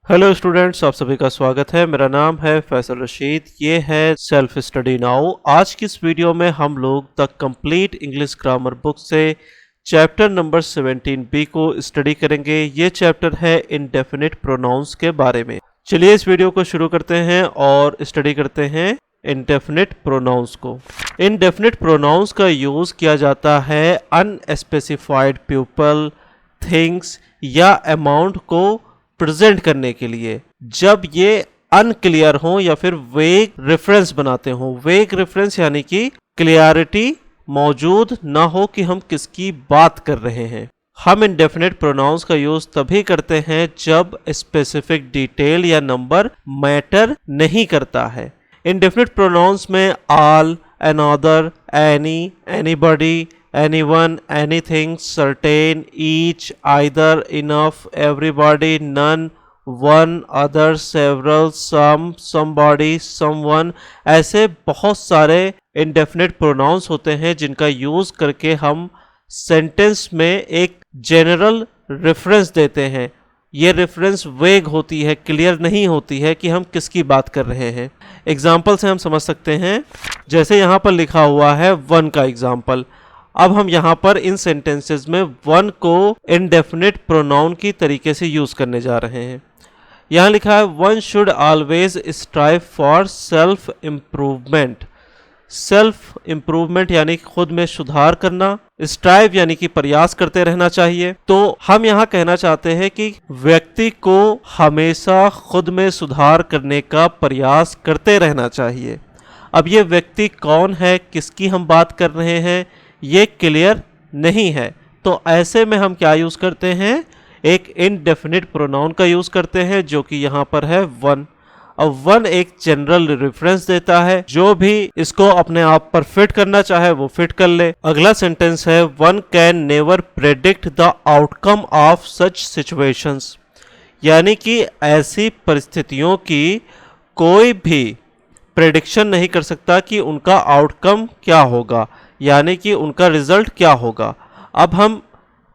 Hello students, आप सभी का स्वागत है। मेरा नाम है फैसल रशीद। ये है सेल्फ स्टडी नाउ। आज की इस वीडियो में हम लोग the complete English grammar book से चैप्टर नंबर 17B को स्टडी करेंगे। ये चैप्टर है इंडेफिनिट प्रोनाउंस के बारे में। चलिए इस वीडियो को शुरू करते हैं और स्टडी करते हैं इंडेफिनिट प्रोनाउंस को। इंडेफिनिट प्रोनाउंस का यूज़ किया जाता है अनस्पेसिफाइड पीपल, थिंग्स या अमाउंट को प्रेजेंट करने के लिए जब ये अनक्लियर हो या फिर वेग रेफरेंस बनाते हो। वेग रेफरेंस यानी कि क्लियरिटी मौजूद ना हो कि हम किसकी बात कर रहे हैं। हम इंडेफिनिट प्रोनाउंस का यूज तभी करते हैं जब स्पेसिफिक डिटेल या नंबर मैटर नहीं करता है। इंडेफिनिट प्रोनाउंस में all, another, any, anybody, anyone, anything, certain, each, either, enough, everybody, none, one, other, several, some, somebody, someone, ऐसे बहुत सारे indefinite pronouns होते हैं जिनका यूज करके हम सेंटेंस में एक जनरल रेफरेंस देते हैं। ये रेफरेंस वेग होती है, क्लियर नहीं होती है कि हम किसकी बात कर रहे हैं। एग्जाम्पल से हम समझ सकते हैं, जैसे यहाँ पर लिखा हुआ है वन का एग्जाम्पल। अब हम यहाँ पर इन सेंटेंसेस में वन को इंडेफिनिट प्रोनाउन की तरीके से यूज करने जा रहे हैं। यहाँ लिखा है one should always strive for self improvement. Self improvement यानी खुद में सुधार करना, स्ट्राइव यानी कि प्रयास करते रहना चाहिए। तो हम यहाँ कहना चाहते हैं कि व्यक्ति को हमेशा खुद में सुधार करने का प्रयास करते रहना चाहिए। अब ये व्यक्ति कौन है, किसकी हम बात कर रहे हैं, ये क्लियर नहीं है। तो ऐसे में हम क्या यूज करते हैं, एक इनडेफिनिट प्रोनाउन का यूज करते हैं जो कि यहाँ पर है वन। अब वन एक जनरल रेफरेंस देता है, जो भी इसको अपने आप पर फिट करना चाहे वो फिट कर ले। अगला सेंटेंस है one can never predict the outcome of such situations, यानी कि ऐसी परिस्थितियों की कोई भी प्रेडिक्शन नहीं कर सकता कि उनका आउटकम क्या होगा, यानी कि उनका रिजल्ट क्या होगा। अब हम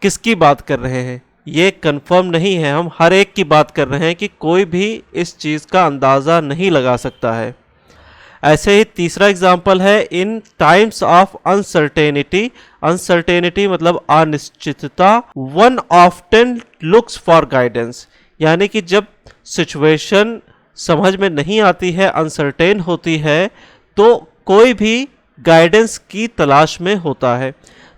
किसकी बात कर रहे हैं ये कंफर्म नहीं है, हम हर एक की बात कर रहे हैं कि कोई भी इस चीज़ का अंदाज़ा नहीं लगा सकता है। ऐसे ही तीसरा एग्जाम्पल है इन टाइम्स ऑफ अनसर्टेनिटी। अनसर्टेनिटी मतलब अनिश्चितता। One often looks for guidance, यानी कि जब सिचुएशन समझ में नहीं आती है, अनसर्टेन होती है, तो कोई भी गाइडेंस की तलाश में होता है।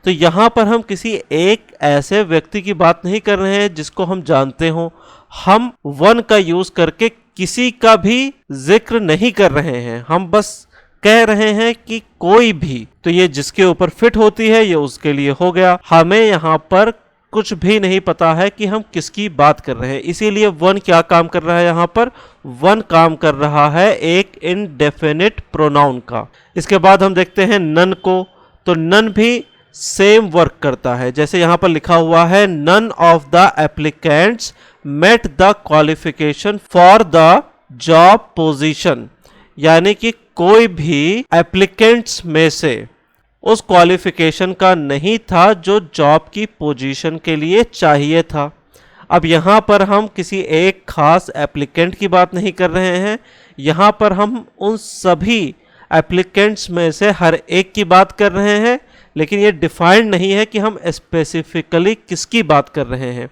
तो यहाँ पर हम किसी एक ऐसे व्यक्ति की बात नहीं कर रहे हैं जिसको हम जानते हो। हम वन का यूज करके किसी का भी जिक्र नहीं कर रहे हैं, हम बस कह रहे हैं कि कोई भी। तो ये जिसके ऊपर फिट होती है ये उसके लिए हो गया। हमें यहाँ पर कुछ भी नहीं पता है कि हम किसकी बात कर रहे हैं, इसीलिए वन क्या काम कर रहा है, यहाँ पर वन काम कर रहा है एक इनडेफिनिट प्रोनाउन का। इसके बाद हम देखते हैं नन को। तो नन भी सेम वर्क करता है, जैसे यहाँ पर लिखा हुआ है none of the applicants met the qualification for the job position, यानी कि कोई भी एप्लीकेंट्स में से उस क्वालिफिकेशन का नहीं था जो जॉब की पोजीशन के लिए चाहिए था। अब यहाँ पर हम किसी एक खास एप्लीकेंट की बात नहीं कर रहे हैं, यहाँ पर हम उन सभी एप्लीकेंट्स में से हर एक की बात कर रहे हैं, लेकिन ये डिफाइंड नहीं है कि हम स्पेसिफिकली किसकी बात कर रहे हैं।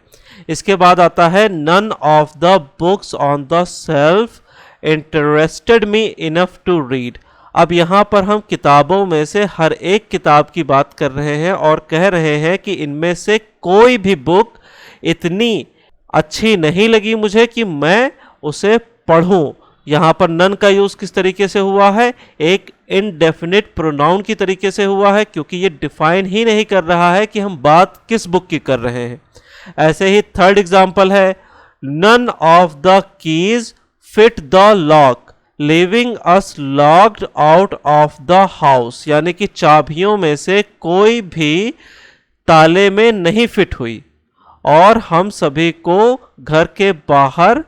इसके बाद आता है none of the books on the shelf interested me enough to read. अब यहाँ पर हम किताबों में से हर एक किताब की बात कर रहे हैं और कह रहे हैं कि इनमें से कोई भी बुक इतनी अच्छी नहीं लगी मुझे कि मैं उसे पढ़ूं। यहाँ पर नन का यूज़ किस तरीके से हुआ है, एक इनडेफिनिट प्रोनाउन की तरीके से हुआ है, क्योंकि ये डिफाइन ही नहीं कर रहा है कि हम बात किस बुक की कर रहे हैं। ऐसे ही थर्ड एग्जाम्पल है none of the keys fit the lock leaving us locked out of the house, यानी कि चाबियों में से कोई भी ताले में नहीं फिट हुई और हम सभी को घर के बाहर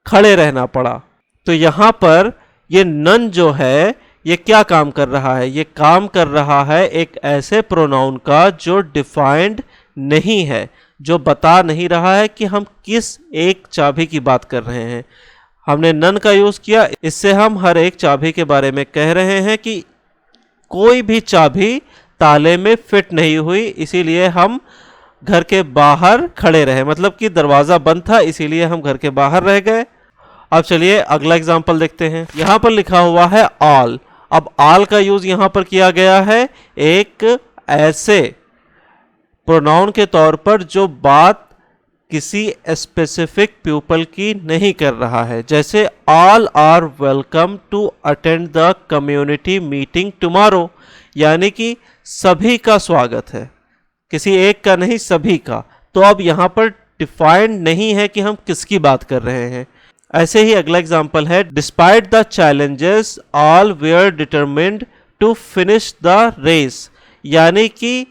खड़े रहना पड़ा। तो यहाँ पर ये नन जो है ये क्या काम कर रहा है, ये काम कर रहा है एक ऐसे प्रोनाउन का जो डिफाइंड नहीं है, जो बता नहीं रहा है कि हम किस एक चाबी की बात कर रहे हैं। हमने नन का यूज किया, इससे हम हर एक चाबी के बारे में कह रहे हैं कि कोई भी चाबी ताले में फिट नहीं हुई, इसीलिए हम घर के बाहर खड़े रहे, मतलब कि दरवाजा बंद था इसीलिए हम घर के बाहर रह गए। अब चलिए अगला एग्जांपल देखते हैं। यहां पर लिखा हुआ है ऑल। अब ऑल का यूज यहां पर किया गया है एक ऐसे प्रोनाउन के तौर पर जो बात किसी स्पेसिफिक पीपल की नहीं कर रहा है, जैसे all are welcome to attend the community meeting tomorrow, यानी कि सभी का स्वागत है, किसी एक का नहीं, सभी का। तो अब यहां पर डिफाइंड नहीं है कि हम किसकी बात कर रहे हैं। ऐसे ही अगला एग्जांपल है, despite the challenges all were determined to finish the race, यानी कि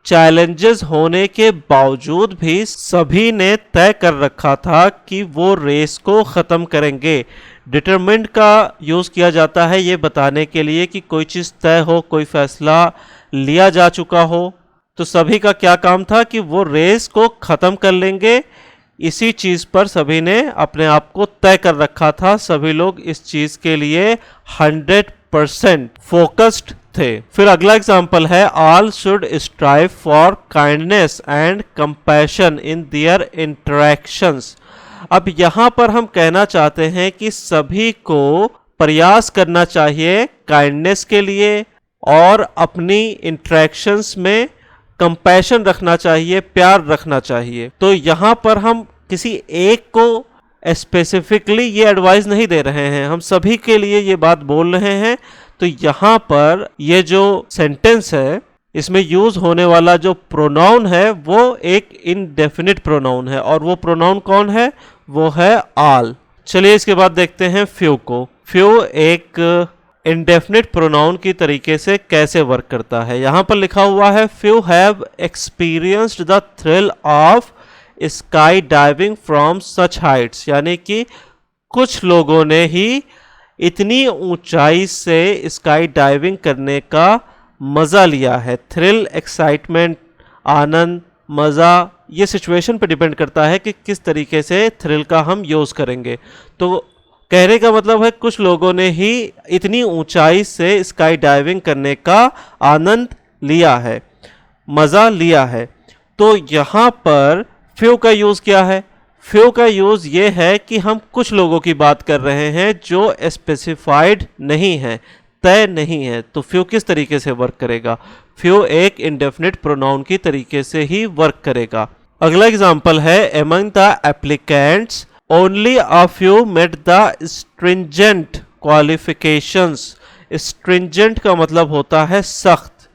चैलेंजेस होने के बावजूद भी सभी ने तय कर रखा था कि वो रेस को ख़त्म करेंगे। डिटरमिन्ड का यूज़ किया जाता है ये बताने के लिए कि कोई चीज़ तय हो, कोई फैसला लिया जा चुका हो। तो सभी का क्या काम था कि वो रेस को ख़त्म कर लेंगे, इसी चीज़ पर सभी ने अपने आप को तय कर रखा था। सभी लोग इस चीज़ के लिए 100% फोकस्ड थे। फिर अगला एग्जांपल है, all should strive for kindness and compassion in their interactions. अब यहाँ पर हम कहना चाहते हैं कि सभी को प्रयास करना चाहिए काइंडनेस के लिए और अपनी इंटरेक्शंस में कंपैशन रखना चाहिए, प्यार रखना चाहिए। तो यहाँ पर हम किसी एक को स्पेसिफिकली ये एडवाइस नहीं दे रहे हैं, हम सभी के लिए ये बात बोल रहे हैं। तो यहाँ पर ये जो सेंटेंस है इसमें यूज होने वाला जो प्रोनाउन है वो एक इनडेफिनिट प्रोनाउन है, और वो प्रोनाउन कौन है, वो है ऑल। चलिए इसके बाद देखते हैं फ्यू को। फ्यू एक इंडेफिनिट प्रोनाउन की तरीके से कैसे वर्क करता है। यहाँ पर लिखा हुआ है, few have experienced the thrill of sky diving from such Heights, यानी कि कुछ लोगों ने ही इतनी ऊंचाई से स्काई डाइविंग करने का मज़ा लिया है। थ्रिल, एक्साइटमेंट, आनंद, मज़ा, ये सिचुएशन पे डिपेंड करता है कि किस तरीके से थ्रिल का हम यूज़ करेंगे। तो कहने का मतलब है कुछ लोगों ने ही इतनी ऊंचाई से स्काई डाइविंग करने का आनंद लिया है, मज़ा लिया है। तो यहाँ पर फ्यू का यूज़ क्या है, फ्यू का यूज़ ये है कि हम कुछ लोगों की बात कर रहे हैं जो स्पेसिफाइड नहीं है, तय नहीं है। तो फ्यू किस तरीके से वर्क करेगा, फ्यू एक इंडेफिनिट प्रोनाउन की तरीके से ही वर्क करेगा। अगला एग्जांपल है, among the applicants only a few met the stringent qualifications. Stringent का मतलब होता है सख्त।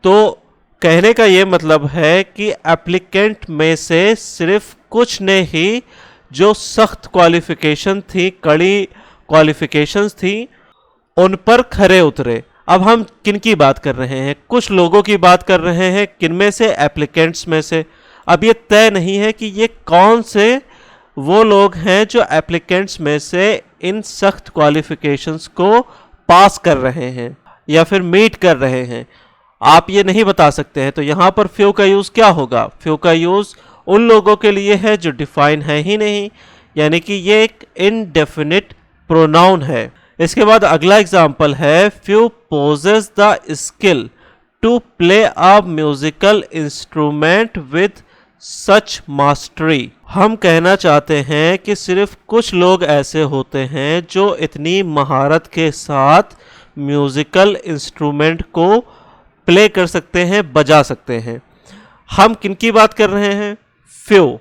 तो कहने का ये मतलब है कि एप्लीकेंट में से सिर्फ कुछ ने ही जो सख्त क्वालिफिकेशन थी, कड़ी क्वालिफिकेशंस थी, उन पर खरे उतरे। अब हम किन की बात कर रहे हैं, कुछ लोगों की बात कर रहे हैं, किन में से, एप्लीकेंट्स में से। अब ये तय नहीं है कि ये कौन से वो लोग हैं जो एप्लीकेंट्स में से इन सख्त क्वालिफिकेशंस को पास कर रहे हैं या फिर मीट कर रहे हैं, आप ये नहीं बता सकते हैं। तो यहाँ पर फ्यू का यूज़ क्या होगा, फ्यू का यूज़ उन लोगों के लिए है जो डिफाइन है ही नहीं, यानी कि ये एक इनडेफिनिट प्रोनाउन है। इसके बाद अगला एग्जाम्पल है, few possess the skill to play a musical instrument with such mastery. हम कहना चाहते हैं कि सिर्फ कुछ लोग ऐसे होते हैं जो इतनी महारत के साथ म्यूजिकल इंस्ट्रूमेंट को प्ले कर सकते हैं, बजा सकते हैं। हम किनकी बात कर रहे हैं, फ्यू।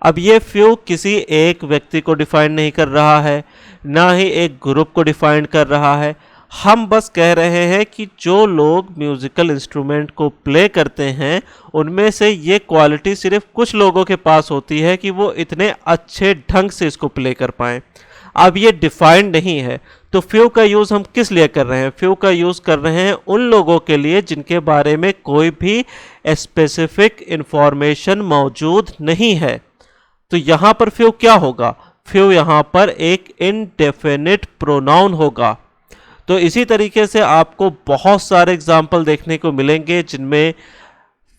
अब ये फ्यू किसी एक व्यक्ति को डिफाइन नहीं कर रहा है, ना ही एक ग्रुप को डिफाइन कर रहा है। हम बस कह रहे हैं कि जो लोग म्यूजिकल इंस्ट्रूमेंट को प्ले करते हैं उनमें से ये क्वालिटी सिर्फ कुछ लोगों के पास होती है कि वो इतने अच्छे ढंग से इसको प्ले कर पाएं। अब ये डिफाइंड नहीं है। तो फ्यू का यूज़ हम किस लिए कर रहे हैं, फ्यू का यूज़ कर रहे हैं उन लोगों के लिए जिनके बारे में कोई भी स्पेसिफिक इंफॉर्मेशन मौजूद नहीं है। तो यहाँ पर फ्यू क्या होगा, फ्यू यहाँ पर एक इनडेफिनिट प्रोनाउन होगा। तो इसी तरीके से आपको बहुत सारे एग्जाम्पल देखने को मिलेंगे जिनमें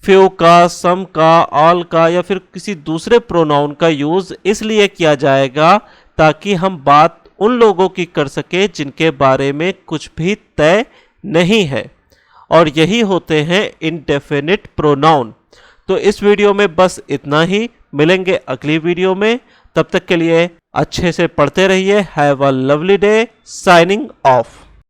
फ्यू का, सम का, ऑल का या फिर किसी दूसरे प्रोनाउन का यूज इसलिए किया जाएगा ताकि हम बात उन लोगों की कर सके जिनके बारे में कुछ भी तय नहीं है, और यही होते हैं इंडेफिनिट प्रोनाउन। तो इस वीडियो में बस इतना ही, मिलेंगे अगली वीडियो में, तब तक के लिए अच्छे से पढ़ते रहिए। Have a lovely day, signing off.